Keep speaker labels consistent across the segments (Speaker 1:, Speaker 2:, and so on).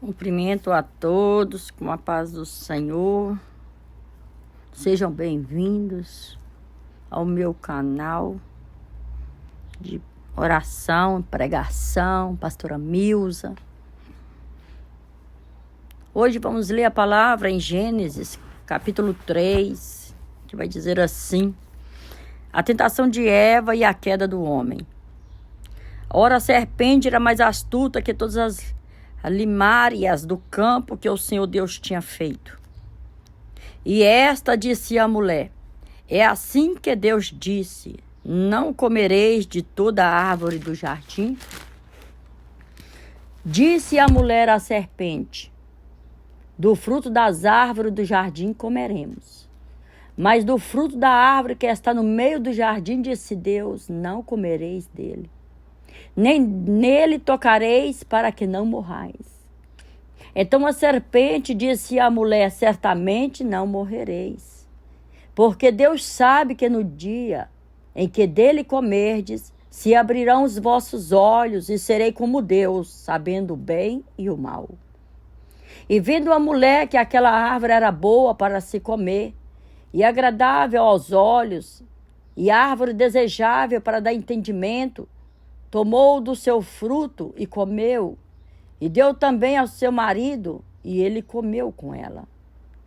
Speaker 1: Cumprimento a todos com a paz do Senhor. Sejam bem-vindos ao meu canal de oração, pregação, pastora Milza. Hoje vamos ler a palavra em Gênesis, capítulo 3, que vai dizer assim: a tentação de Eva e a queda do homem. Ora, a serpente era mais astuta que todas as limárias do campo que o Senhor Deus tinha feito. E esta disse à mulher: é assim que Deus disse: não comereis de toda a árvore do jardim? Disse a mulher à serpente: do fruto das árvores do jardim comeremos. Mas do fruto da árvore que está no meio do jardim, disse Deus: não comereis dele, nem nele tocareis, para que não morrais. Então a serpente disse à mulher: certamente não morrereis, porque Deus sabe que no dia em que dele comerdes, se abrirão os vossos olhos e serei como Deus, sabendo o bem e o mal. E vendo a mulher que aquela árvore era boa para se comer, e agradável aos olhos, e árvore desejável para dar entendimento, tomou do seu fruto e comeu, e deu também ao seu marido, e ele comeu com ela.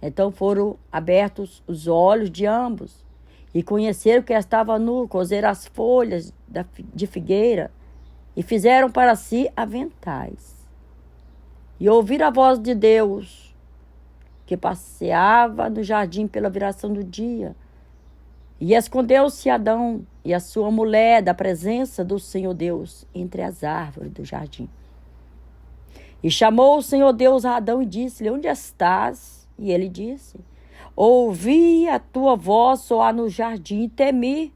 Speaker 1: Então foram abertos os olhos de ambos, e conheceram que estava nu, cozeram as folhas de figueira, e fizeram para si aventais. E ouviram a voz de Deus, que passeava no jardim pela viração do dia. E escondeu-se Adão e a sua mulher da presença do Senhor Deus entre as árvores do jardim. E chamou o Senhor Deus a Adão e disse-lhe: onde estás? E ele disse: ouvi a tua voz soar no jardim e temi,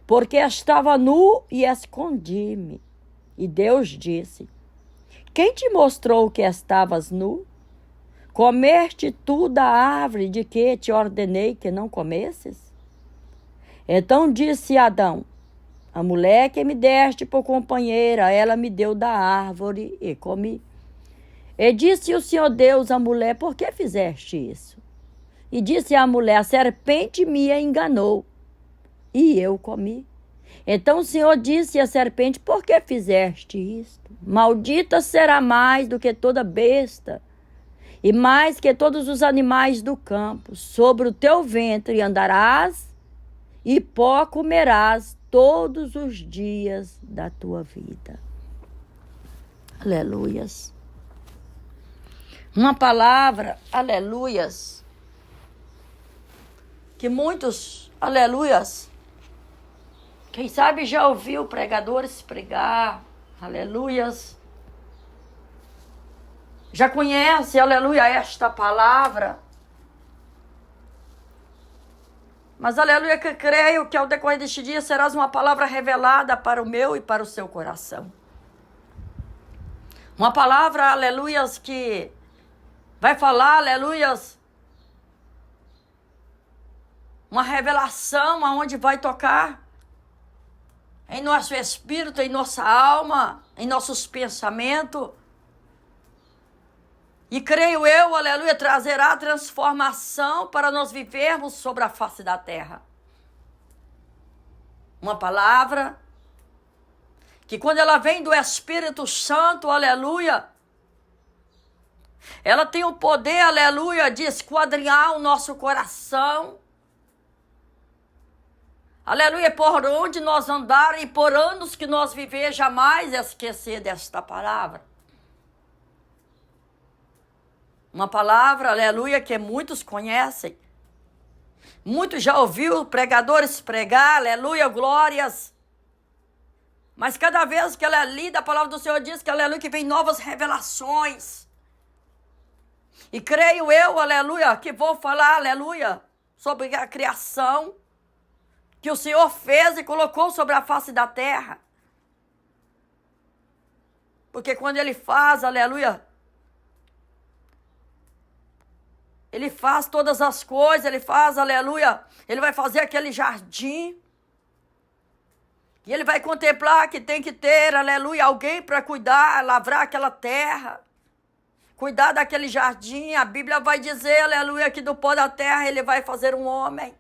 Speaker 1: porque estava nu e escondi-me. E Deus disse: quem te mostrou que estavas nu? Comeste tu da árvore de que te ordenei que não comesses? Então disse Adão: a mulher que me deste por companheira, ela me deu da árvore e comi. E disse o Senhor Deus à mulher: por que fizeste isso? E disse a mulher: a serpente me enganou, e eu comi. Então o Senhor disse à serpente: por que fizeste isto? Maldita será mais do que toda besta, e mais que todos os animais do campo. Sobre o teu ventre andarás, e pó comerás todos os dias da tua vida. Aleluias. Uma palavra, aleluias, que muitos, aleluias, quem sabe já ouviu pregadores pregar, aleluias, já conhece, aleluia, esta palavra. Mas, aleluia, que creio que ao decorrer deste dia serás uma palavra revelada para o meu e para o seu coração. Uma palavra, aleluias, que vai falar, aleluias, uma revelação aonde vai tocar em nosso espírito, em nossa alma, em nossos pensamentos. E creio eu, aleluia, trazerá transformação para nós vivermos sobre a face da terra. Uma palavra que quando ela vem do Espírito Santo, aleluia, ela tem o poder, aleluia, de esquadrinhar o nosso coração. Aleluia, por onde nós andar e por anos que nós viver, jamais esquecer desta palavra. Uma palavra, aleluia, que muitos conhecem. Muitos já ouviu pregadores pregar, aleluia, glórias. Mas cada vez que ela é lida, a palavra do Senhor diz que, aleluia, que vem novas revelações. E creio eu, aleluia, que vou falar, aleluia, sobre a criação que o Senhor fez e colocou sobre a face da terra. Porque quando Ele faz, aleluia, Ele faz todas as coisas, Ele faz, aleluia, Ele vai fazer aquele jardim. E Ele vai contemplar que tem que ter, aleluia, alguém para cuidar, lavrar aquela terra. cuidar daquele jardim. A Bíblia vai dizer, aleluia, que do pó da terra ele vai fazer um homem.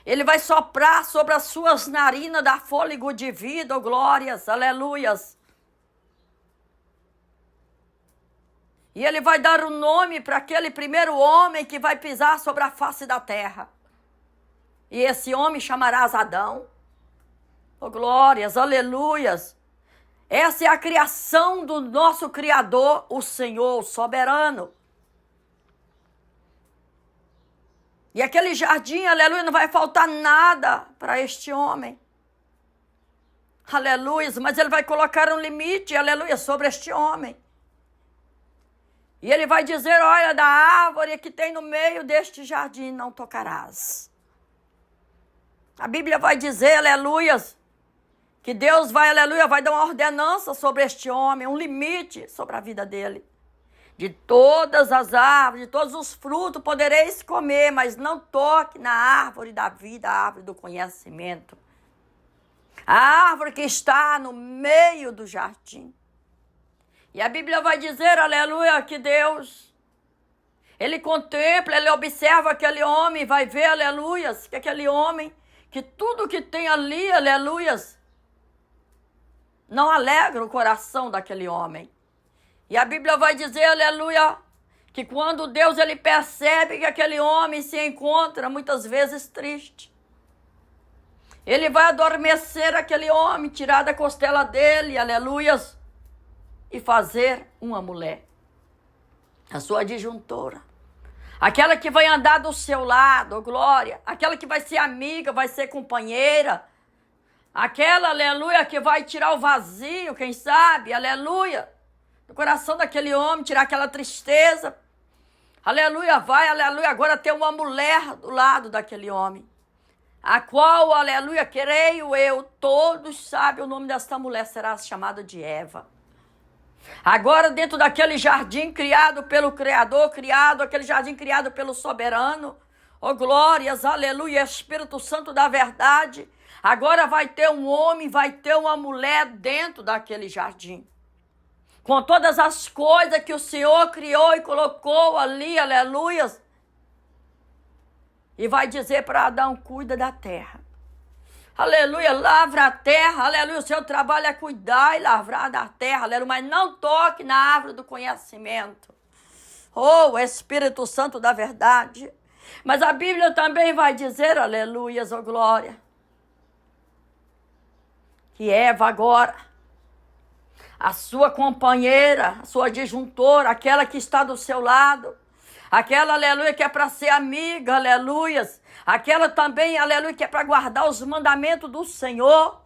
Speaker 1: Ele vai soprar sobre as suas narinas, dar fôlego de vida, oh glórias, aleluias. E ele vai dar o nome para aquele primeiro homem que vai pisar sobre a face da terra. E esse homem chamarás Adão. Oh glórias, aleluias. Essa é a criação do nosso Criador, o Senhor, o soberano. E aquele jardim, aleluia, não vai faltar nada para este homem. Aleluia, mas ele vai colocar um limite, aleluia, sobre este homem. E ele vai dizer, olha, da árvore que tem no meio deste jardim não tocarás. A Bíblia vai dizer, aleluia, que Deus vai, aleluia, vai dar uma ordenança sobre este homem, um limite sobre a vida dele. De todas as árvores, de todos os frutos podereis comer, mas não toque na árvore da vida, a árvore do conhecimento. A árvore que está no meio do jardim. E a Bíblia vai dizer, aleluia, que Deus, ele contempla, ele observa aquele homem, vai ver, aleluia, que aquele homem, que tudo que tem ali, aleluia, não alegra o coração daquele homem. E a Bíblia vai dizer, aleluia, que quando Deus ele percebe que aquele homem se encontra muitas vezes triste, ele vai adormecer aquele homem, tirar da costela dele, aleluia, e fazer uma mulher, a sua disjuntora, aquela que vai andar do seu lado, oh glória, aquela que vai ser amiga, vai ser companheira, aquela, aleluia, que vai tirar o vazio, quem sabe, aleluia, do coração daquele homem, tirar aquela tristeza. Aleluia, vai, aleluia, agora tem uma mulher do lado daquele homem. A qual, aleluia, creio eu, todos sabem o nome desta mulher, será chamada de Eva. Agora dentro daquele jardim criado pelo Criador, aquele jardim criado pelo soberano. Oh glórias, aleluia, Espírito Santo da verdade. Agora vai ter um homem, vai ter uma mulher dentro daquele jardim. Com todas as coisas que o Senhor criou e colocou ali, aleluia. E vai dizer para Adão, cuida da terra. Aleluia, lavra a terra, aleluia. O seu trabalho é cuidar e lavrar da terra, aleluia. Mas não toque na árvore do conhecimento. Oh, Espírito Santo da verdade. Mas a Bíblia também vai dizer, aleluia, oh glória, que Eva agora, a sua companheira, a sua disjuntora, aquela que está do seu lado, aquela, aleluia, que é para ser amiga, aleluia, aquela também, aleluia, que é para guardar os mandamentos do Senhor,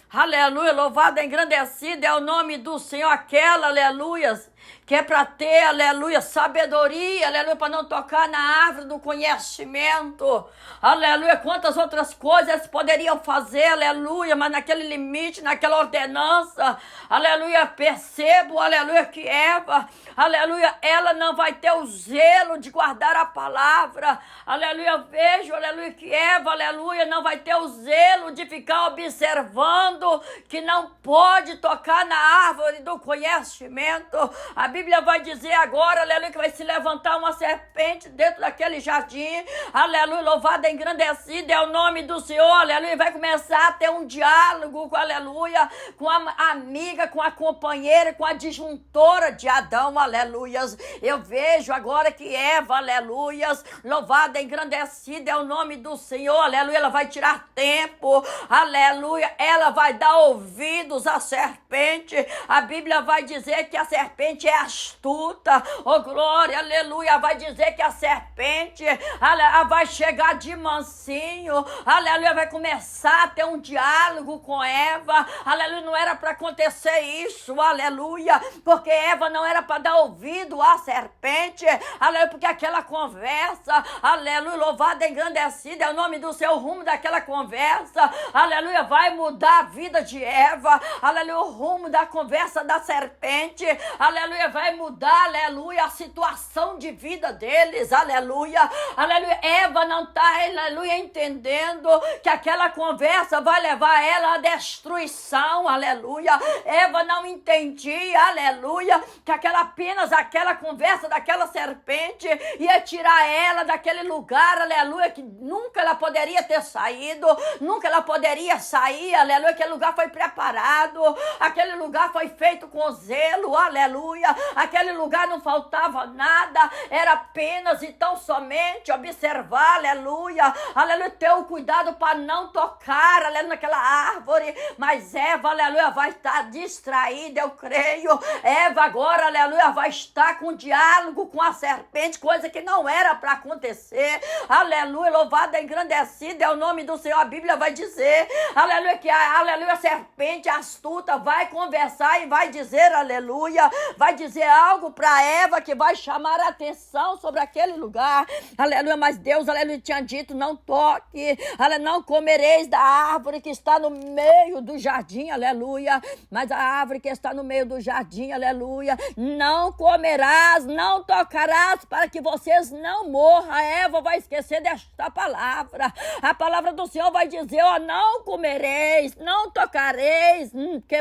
Speaker 1: aleluia, louvado, engrandecido é o nome do Senhor, aquela, aleluia, que é para ter, aleluia, sabedoria, aleluia, para não tocar na árvore do conhecimento, aleluia, quantas outras coisas poderiam fazer, aleluia, mas naquele limite, naquela ordenança, aleluia, percebo, aleluia, que Eva, aleluia, ela não vai ter o zelo de guardar a palavra, aleluia, vejo, aleluia, que Eva, aleluia, não vai ter o zelo de ficar observando que não pode tocar na árvore do conhecimento. A Bíblia vai dizer agora, aleluia, que vai se levantar uma serpente dentro daquele jardim, aleluia, louvado, engrandecido é o nome do Senhor, aleluia, vai começar a ter um diálogo, aleluia, com a amiga, com a companheira, com a disjuntora de Adão, aleluia. Eu vejo agora que Eva, aleluia, louvado, engrandecido é o nome do Senhor, aleluia, ela vai tirar tempo, aleluia, ela vai dar ouvidos à serpente. A Bíblia vai dizer que a serpente é astuta, oh glória, aleluia, vai dizer que a serpente, ela vai chegar de mansinho, aleluia, vai começar a ter um diálogo com Eva, aleluia, não era para acontecer isso, aleluia, porque Eva não era para dar ouvido à serpente, aleluia, porque aquela conversa, aleluia, louvado, engrandecido é o nome do seu rumo daquela conversa, aleluia, vai mudar a vida de Eva, aleluia, o rumo da conversa da serpente, aleluia, aleluia, vai mudar, aleluia, a situação de vida deles, aleluia, aleluia. Eva não está, aleluia, entendendo que aquela conversa vai levar ela à destruição, aleluia. Eva não entendia, aleluia, que apenas aquela conversa daquela serpente ia tirar ela daquele lugar, aleluia, que nunca ela poderia ter saído, nunca ela poderia sair, aleluia. Aquele lugar foi preparado, aquele lugar foi feito com zelo, aleluia. Aquele lugar não faltava nada, era apenas e tão somente observar, aleluia, aleluia, ter o cuidado para não tocar, aleluia, naquela árvore. Mas Eva, aleluia, vai estar distraída, eu creio. Eva agora, aleluia, vai estar com diálogo com a serpente, coisa que não era para acontecer, aleluia. Louvado e engrandecido é o nome do Senhor. A Bíblia vai dizer, aleluia, que aleluia, a serpente astuta vai conversar e vai dizer, aleluia, vai dizer algo para Eva que vai chamar a atenção sobre aquele lugar, aleluia. Mas Deus, aleluia, tinha dito, não toque, aleluia, não comereis da árvore que está no meio do jardim, aleluia. Mas a árvore que está no meio do jardim, aleluia, não comerás, não tocarás, para que vocês não morram. A Eva vai esquecer desta palavra. A palavra do Senhor vai dizer, ó, não comereis, não tocareis,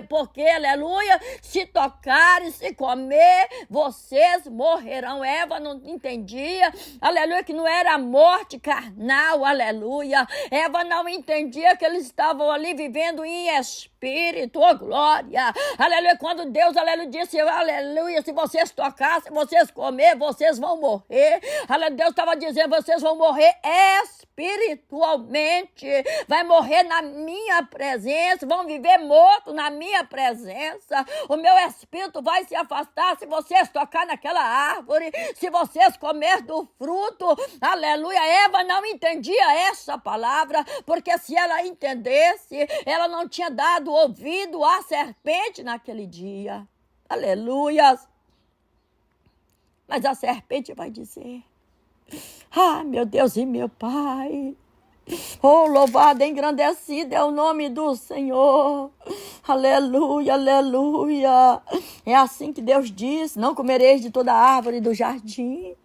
Speaker 1: porque, aleluia, se tocares, se comer, vocês morrerão. Eva não entendia, aleluia, que não era morte carnal, aleluia. Eva não entendia que eles estavam ali vivendo em espírito, oh glória, aleluia. Quando Deus, aleluia, disse, aleluia, se vocês tocarem, se vocês comer, vocês vão morrer, aleluia. Deus estava dizendo, vocês vão morrer espiritualmente, vai morrer na minha presença, vão viver morto na minha presença. O meu espírito vai se afastar se vocês tocar naquela árvore, se vocês comer do fruto, aleluia. Eva não entendia essa palavra, porque se ela entendesse, ela não tinha dado ouvido à serpente naquele dia, aleluia. Mas a serpente vai dizer, ah, meu Deus e meu Pai, oh, louvado e engrandecido é o nome do Senhor, aleluia, aleluia. É assim que Deus diz, não comereis de toda árvore do jardim,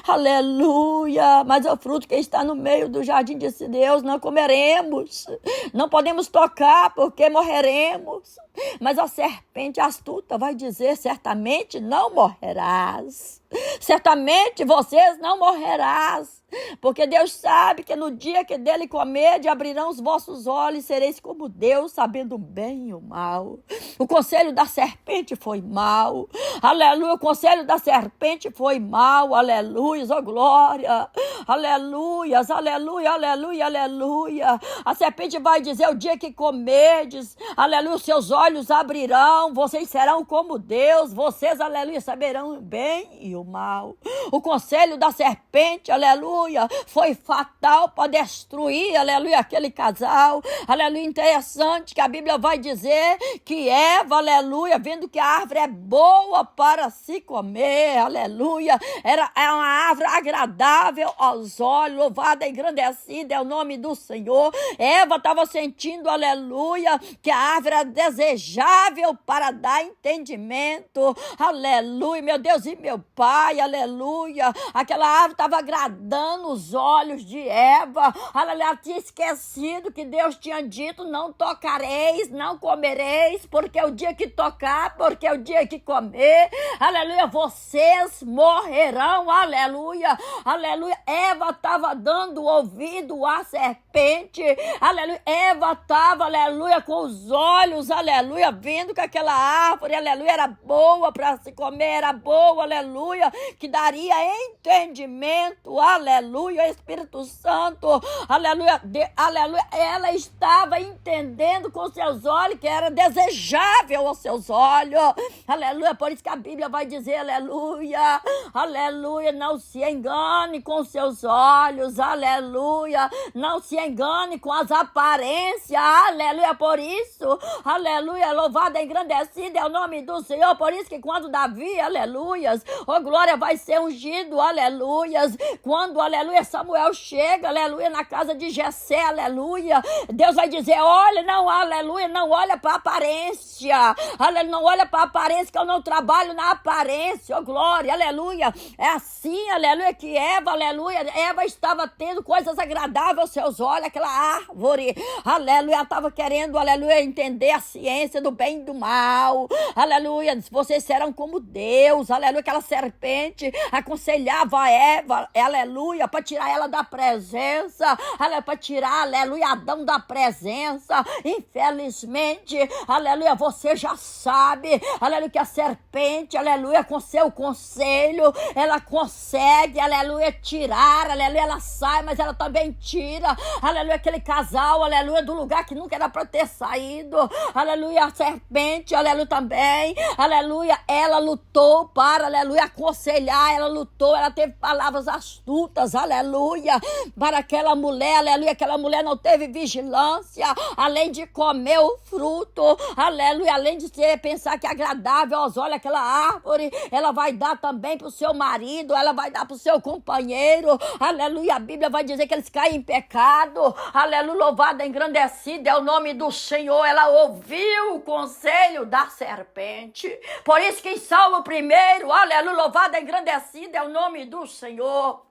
Speaker 1: aleluia. Mas o fruto que está no meio do jardim, disse Deus, não comeremos, não podemos tocar porque morreremos. Mas a serpente astuta vai dizer, certamente não morrerás, certamente vocês não morrerás, porque Deus sabe que no dia que dele comerdes, abrirão os vossos olhos, sereis como Deus, sabendo o bem e o mal. O conselho da serpente foi mau, aleluia. O conselho da serpente foi mau, aleluia, oh glória, aleluia, aleluia, aleluia, aleluia. A serpente vai dizer, o dia que comerdes, aleluia, os seus olhos abrirão, vocês serão como Deus, vocês, aleluia, saberão o bem e o mal. O conselho da serpente, aleluia, foi fatal para destruir, aleluia, aquele casal, aleluia. Interessante que a Bíblia vai dizer que Eva, aleluia, vendo que a árvore é boa para se comer, aleluia, é uma árvore agradável aos olhos, louvada e engrandecida é o nome do Senhor. Eva estava sentindo, aleluia, que a árvore era desejável para dar entendimento, aleluia, meu Deus e meu Pai, aleluia. Aquela árvore estava agradando os olhos de Eva, aleluia. Ela tinha esquecido que Deus tinha dito, não tocareis, não comereis, porque o dia que tocar, porque o dia que comer, aleluia, vocês morrerão, aleluia, aleluia. Eva estava dando ouvido à serpente, aleluia. Eva estava, aleluia, com os olhos, aleluia, vendo que aquela árvore, aleluia, era boa para se comer, era boa, aleluia, que daria entendimento, aleluia, Espírito Santo, aleluia, aleluia. Ela estava entendendo com seus olhos que era desejável aos seus olhos, aleluia. Por isso que a Bíblia vai dizer, aleluia, aleluia, não se engane com seus olhos, aleluia, não se engane com as aparências, aleluia, por isso, aleluia, louvado e engrandecido é o nome do Senhor, por isso que quando Davi, aleluias, oh glória, vai ser ungido, aleluias, quando, aleluia, Samuel chega, aleluia, na casa de Jessé, aleluia, Deus vai dizer, olha, não, aleluia, não olha para a aparência, aleluia, não olha para a aparência, que eu não trabalho na aparência, oh glória, aleluia, é assim, aleluia, que Eva, aleluia, Eva estava tendo coisas agradáveis aos seus olhos, aquela árvore, aleluia, ela estava querendo, aleluia, entender a ciência do bem e do mal, aleluia, vocês serão como Deus, aleluia, aquela serpente aconselhava a Eva, aleluia, para tirar ela da presença, aleluia, para tirar, aleluia, Adão da presença, infelizmente, aleluia, você já sabe, aleluia, que a serpente, aleluia, com seu conselho, ela consegue, aleluia, tirar, aleluia, ela sai, mas ela também tira, aleluia, aquele casal, aleluia, do lugar que nunca era para ter saído, aleluia, a serpente, aleluia, também, aleluia, ela lutou para, aleluia, aconselhar, ela lutou, ela teve palavras astutas, aleluia, para aquela mulher, aleluia, aquela mulher não teve vigilância, além de comer o fruto, aleluia, além de pensar que é agradável aos olhos aquela árvore, ela vai dar também para o seu marido, ela vai dar para o seu companheiro, aleluia, a Bíblia vai dizer que eles caem em pecado, aleluia, louvado, engrandecido é o nome do Senhor, ela ouviu o conselho da serpente, por isso que em Salmo 1, aleluia, louvado, engrandecido é o nome do Senhor.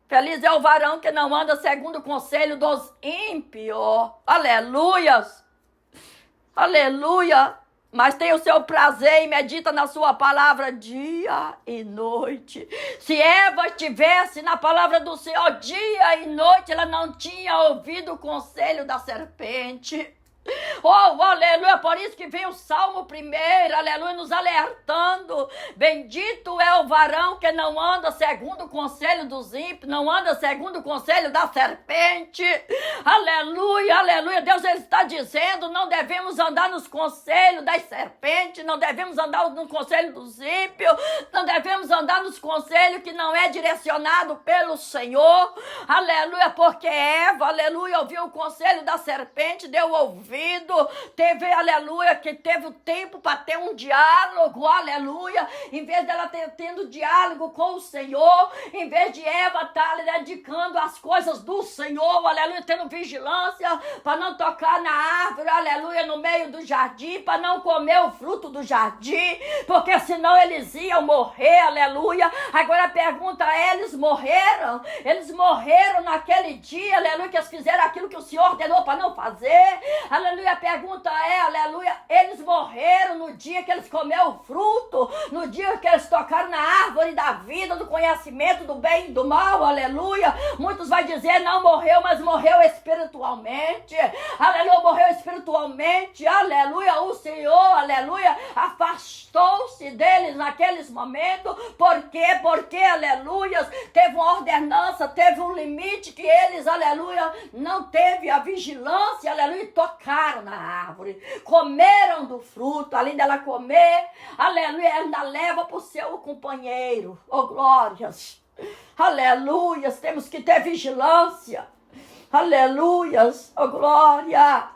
Speaker 1: Feliz é o varão que não anda segundo o conselho dos ímpios, aleluias, aleluia, mas tem o seu prazer e medita na sua palavra dia e noite. Se Eva estivesse na palavra do Senhor dia e noite, ela não tinha ouvido o conselho da serpente. Oh, aleluia, por isso que vem o Salmo 1, aleluia, nos alertando, bendito é o varão que não anda segundo o conselho dos ímpios, não anda segundo o conselho da serpente, aleluia, aleluia, Deus ele está dizendo, não devemos andar nos conselhos das serpentes, não devemos andar no conselho dos ímpios, não devemos andar nos conselhos que não é direcionado pelo Senhor, aleluia, porque Eva, aleluia, ouviu o conselho da serpente, deu ouvido, teve, aleluia, que teve o tempo para ter um diálogo, aleluia, em vez dela tendo diálogo com o Senhor, em vez de Eva estar dedicando as coisas do Senhor, aleluia, tendo vigilância para não tocar na árvore, aleluia, no meio do jardim, para não comer o fruto do jardim, porque senão eles iam morrer, aleluia. Agora a pergunta é, eles morreram naquele dia, aleluia, que eles fizeram aquilo que o Senhor ordenou para não fazer, aleluia, a pergunta é, aleluia, eles morreram no dia que eles comeram o fruto, no dia que eles tocaram na árvore da vida, do conhecimento do bem e do mal, aleluia. Muitos vão dizer, não morreu, mas morreu espiritualmente, aleluia, morreu espiritualmente, aleluia, o Senhor, aleluia, afastou-se deles naqueles momentos, por quê? Porque, aleluia, teve uma ordenança, teve um limite que eles, aleluia, não teve a vigilância, aleluia, tocaram na árvore, comeram do fruto, além dela comer, aleluia, ainda leva para o seu companheiro, oh glórias, aleluias, temos que ter vigilância, aleluias, oh glória.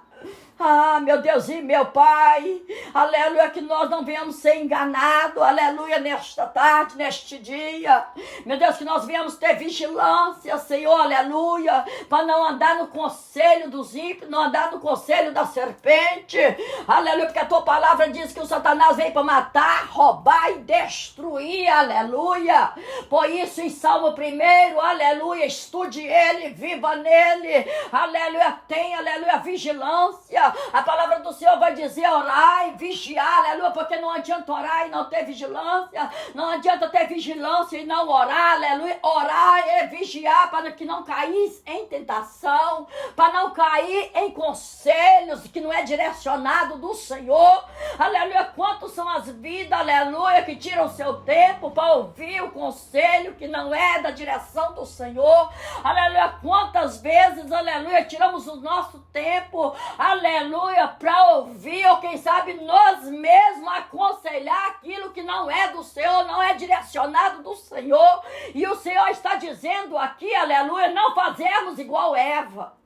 Speaker 1: Ah, meu Deus e meu Pai, aleluia, que nós não venhamos ser enganados, aleluia, nesta tarde, neste dia, meu Deus, que nós venhamos ter vigilância, Senhor, aleluia, para não andar no conselho dos ímpios, não andar no conselho da serpente, aleluia, porque a tua palavra diz que o Satanás vem para matar, roubar e destruir, aleluia, por isso em Salmo 1, aleluia, estude ele, viva nele, aleluia, tenha, aleluia, vigilância. A palavra do Senhor vai dizer orar e vigiar, aleluia, porque não adianta orar e não ter vigilância, não adianta ter vigilância e não orar, aleluia, orar e vigiar para que não cair em tentação, para não cair em conselhos que não é direcionado do Senhor, aleluia, quantos são as vidas, aleluia, que tiram seu tempo para ouvir o conselho que não é da direção do Senhor, aleluia, quantas vezes, aleluia, tiramos o nosso tempo, aleluia, para ouvir, ou quem sabe nós mesmos aconselhar aquilo que não é do Senhor, não é direcionado do Senhor, e o Senhor está dizendo aqui, aleluia, não fazemos seremos igual Eva.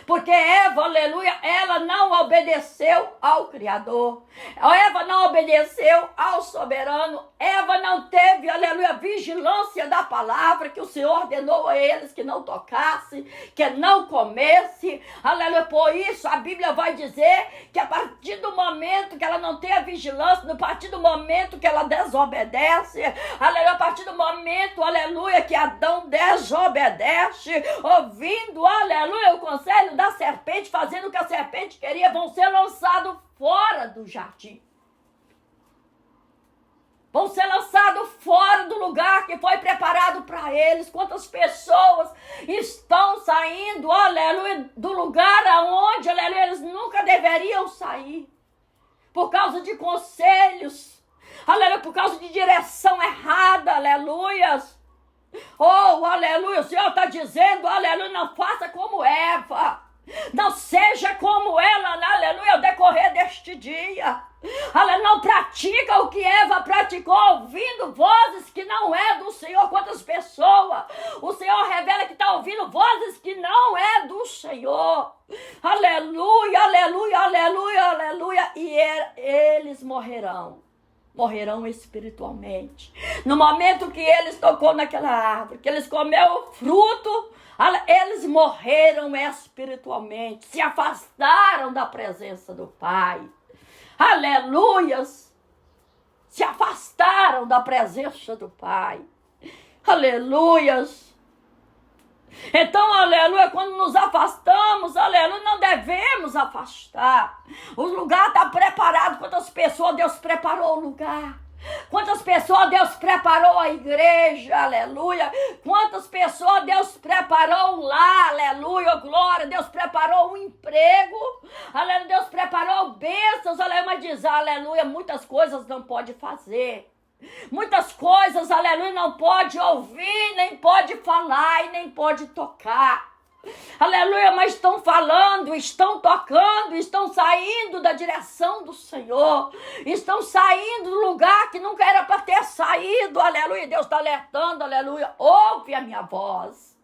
Speaker 1: Porque Eva, aleluia, ela não obedeceu ao Criador. Eva não obedeceu ao soberano. Eva não teve, aleluia, vigilância da palavra que o Senhor ordenou a eles que não tocasse, que não comesse. Aleluia, por isso a Bíblia vai dizer que a partir do momento que ela não tem a vigilância, a partir do momento que ela desobedece, aleluia, a partir do momento, aleluia, que Adão desobedece, ouvindo, aleluia, o conselho da serpente, fazendo o que a serpente queria, vão ser lançados fora do jardim. Vão ser lançados fora do lugar que foi preparado para eles. Quantas pessoas estão saindo, aleluia, do lugar aonde, aleluia, eles nunca deveriam sair. Por causa de conselhos, aleluia, por causa de direção errada, aleluias. Oh, aleluia, o Senhor está dizendo, aleluia, não faça como Eva. Não seja como ela, aleluia, ao decorrer deste dia. Ela não pratica o que Eva praticou, ouvindo vozes que não é do Senhor. Quantas pessoas o Senhor revela que está ouvindo vozes que não é do Senhor. Aleluia, aleluia, aleluia, aleluia. E eles morrerão espiritualmente. No momento que eles tocou naquela árvore, que eles comeram o fruto, eles morreram espiritualmente, se afastaram da presença do Pai. Aleluias! Se afastaram da presença do Pai. Aleluias! Então, aleluia, quando nos afastamos, aleluia, não devemos afastar. O lugar está preparado. Quantas pessoas Deus preparou o lugar? Quantas pessoas Deus preparou a igreja, aleluia. Quantas pessoas Deus preparou lá, aleluia, glória. Deus preparou um emprego, aleluia. Deus preparou bênçãos, aleluia. Mas diz, aleluia, muitas coisas não pode fazer. Muitas coisas, aleluia, não pode ouvir, nem pode falar e nem pode tocar. Aleluia, mas estão falando, estão tocando, estão saindo da direção do Senhor, estão saindo do lugar que nunca era para ter saído, aleluia. Deus está alertando, aleluia. Ouve a minha voz.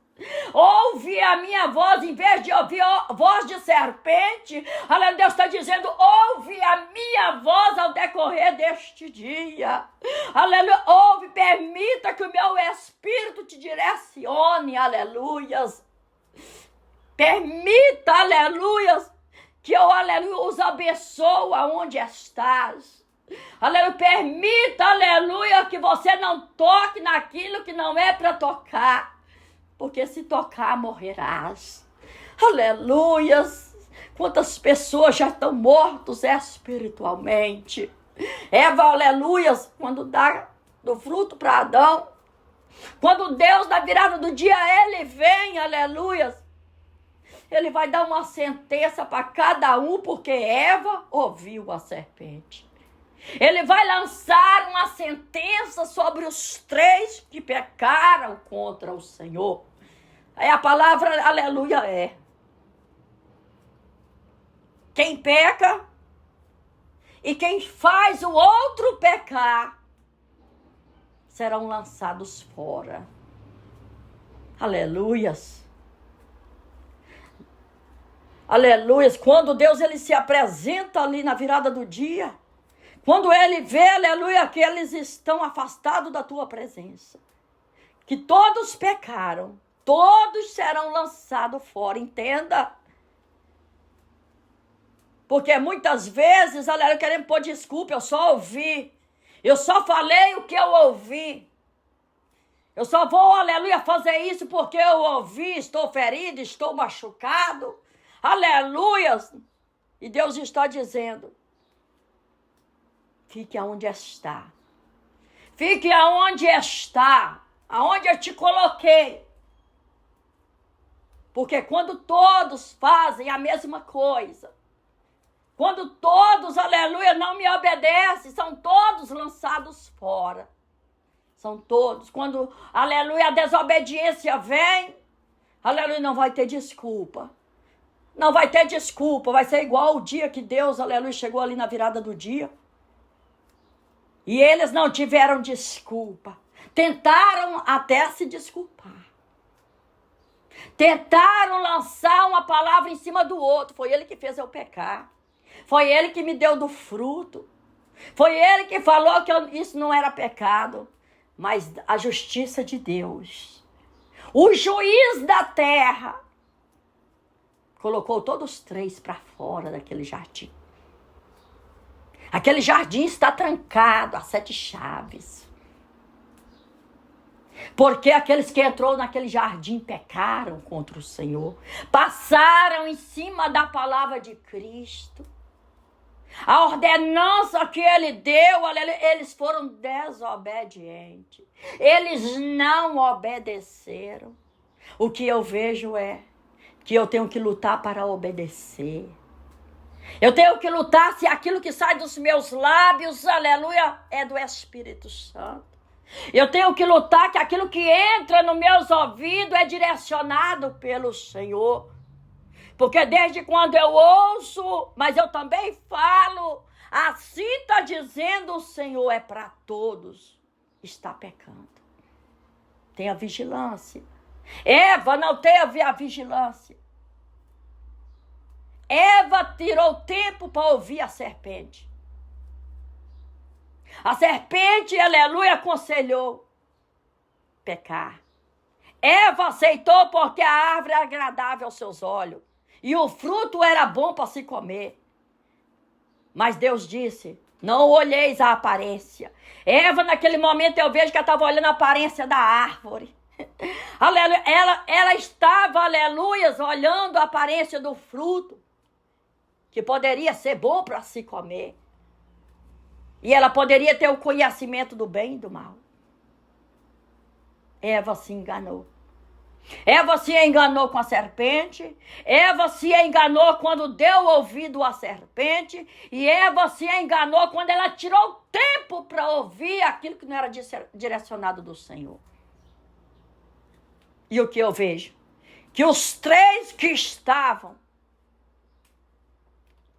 Speaker 1: Ouve a minha voz, em vez de ouvir a voz de serpente, aleluia. Deus está dizendo, ouve a minha voz ao decorrer deste dia, aleluia. Ouve, permita que o meu Espírito te direcione, aleluias. Permita, aleluia, que eu, aleluia, os abençoe aonde estás. Aleluia, permita, aleluia, que você não toque naquilo que não é para tocar. Porque se tocar, morrerás. Aleluias. Quantas pessoas já estão mortas espiritualmente. Eva, aleluias, quando dá do fruto para Adão. Quando Deus, na virada do dia, ele vem, aleluias. Ele vai dar uma sentença para cada um, porque Eva ouviu a serpente. Ele vai lançar uma sentença sobre os três que pecaram contra o Senhor. Aí a palavra, aleluia, é: quem peca e quem faz o outro pecar serão lançados fora. Aleluias. Aleluias, quando Deus ele se apresenta ali na virada do dia, quando ele vê, aleluia, que eles estão afastados da tua presença, que todos pecaram, todos serão lançados fora, entenda. Porque muitas vezes, aleluia, queremos pôr desculpa, eu só ouvi, eu só falei o que eu ouvi. Eu só vou, aleluia, fazer isso porque eu ouvi, estou ferido, estou machucado. Aleluia! E Deus está dizendo, fique aonde está. Fique aonde está, aonde eu te coloquei. Porque quando todos fazem a mesma coisa, quando todos, aleluia, não me obedecem, são todos lançados fora. São todos. Quando, aleluia, a desobediência vem, aleluia, não vai ter desculpa. Não vai ter desculpa, vai ser igual o dia que Deus, aleluia, chegou ali na virada do dia. E eles não tiveram desculpa. Tentaram até se desculpar. Tentaram lançar uma palavra em cima do outro. Foi ele que fez eu pecar. Foi ele que me deu do fruto. Foi ele que falou que isso não era pecado. Mas a justiça de Deus, o juiz da terra, colocou todos os três para fora daquele jardim. Aquele jardim está trancado a 7 chaves. Porque aqueles que entrou naquele jardim pecaram contra o Senhor. Passaram em cima da palavra de Cristo. A ordenança que ele deu, eles foram desobedientes. Eles não obedeceram. O que eu vejo é que eu tenho que lutar para obedecer. Eu tenho que lutar se aquilo que sai dos meus lábios, aleluia, é do Espírito Santo. Eu tenho que lutar que aquilo que entra nos meus ouvidos é direcionado pelo Senhor. Porque desde quando eu ouço, mas eu também falo, assim está dizendo o Senhor, é para todos, está pecando. Tenha vigilância. Eva não teve a vigilância. Eva tirou tempo para ouvir a serpente. A serpente, aleluia, aconselhou pecar. Eva aceitou porque a árvore é agradável aos seus olhos. E o fruto era bom para se comer. Mas Deus disse, não olheis a aparência. Eva, naquele momento, eu vejo que ela estava olhando a aparência da árvore. Aleluia. Ela estava, aleluia, olhando a aparência do fruto, que poderia ser bom para se comer. E ela poderia ter o conhecimento do bem e do mal. Eva se enganou. Eva se enganou com a serpente. Eva se enganou quando deu ouvido à serpente. E Eva se enganou quando ela tirou tempo para ouvir aquilo que não era direcionado do Senhor. E o que eu vejo? Que os 3 que estavam,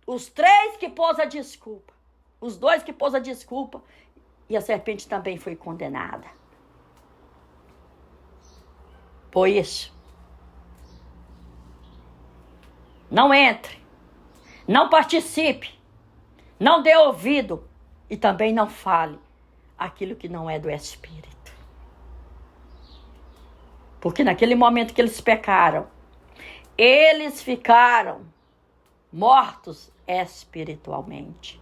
Speaker 1: os 3 que pôs a desculpa, os 2 que pôs a desculpa, e a serpente também foi condenada. Por isso, não entre, não participe, não dê ouvido e também não fale aquilo que não é do Espírito. Porque naquele momento que eles pecaram, eles ficaram mortos espiritualmente.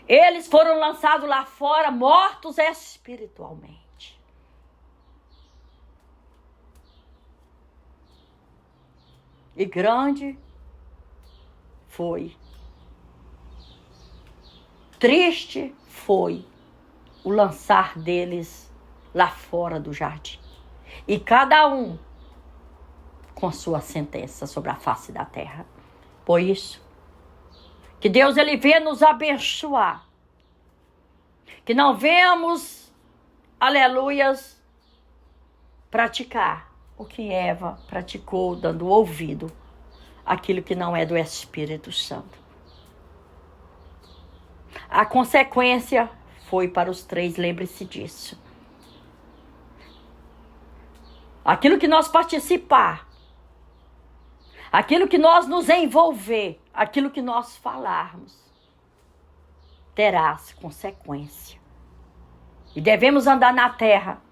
Speaker 1: Eles foram lançados lá fora, mortos espiritualmente. E grande foi, triste foi o lançar deles lá fora do jardim. E cada um com sua sentença sobre a face da terra. Por isso, que Deus ele venha nos abençoar. Que não venhamos, aleluias, praticar o que Eva praticou, dando ouvido àquilo que não é do Espírito Santo. A consequência foi para os 3, lembre-se disso. Aquilo que nós participar, aquilo que nós nos envolver, aquilo que nós falarmos, terá consequência. E devemos andar na terra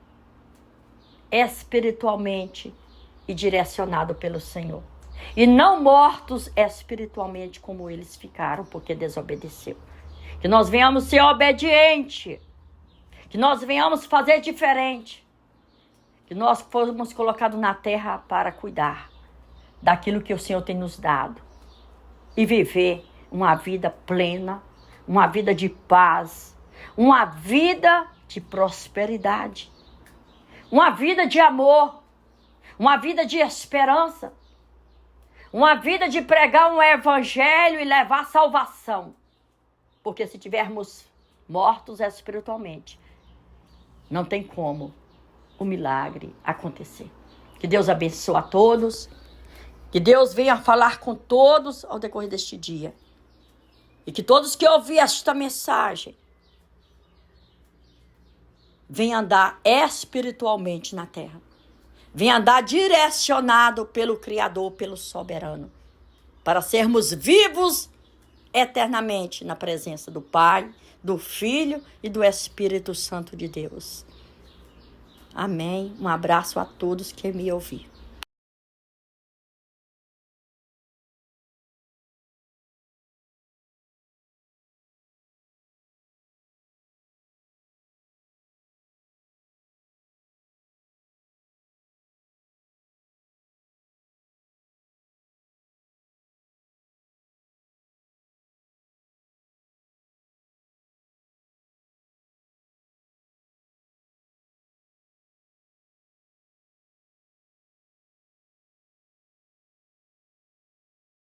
Speaker 1: espiritualmente e direcionado pelo Senhor. E não mortos espiritualmente como eles ficaram, porque desobedeceu. Que nós venhamos ser obedientes. Que nós venhamos fazer diferente. Que nós fomos colocados na terra para cuidar daquilo que o Senhor tem nos dado. E viver uma vida plena, uma vida de paz, uma vida de prosperidade. Uma vida de amor, uma vida de esperança, uma vida de pregar um evangelho e levar salvação. Porque se tivermos mortos espiritualmente, não tem como o milagre acontecer. Que Deus abençoe a todos, que Deus venha falar com todos ao decorrer deste dia. E que todos que ouvirem esta mensagem venham andar espiritualmente na terra. vem andar direcionado pelo Criador, pelo Soberano, para sermos vivos eternamente na presença do Pai, do Filho e do Espírito Santo de Deus. Amém. Um abraço a todos que me ouviram.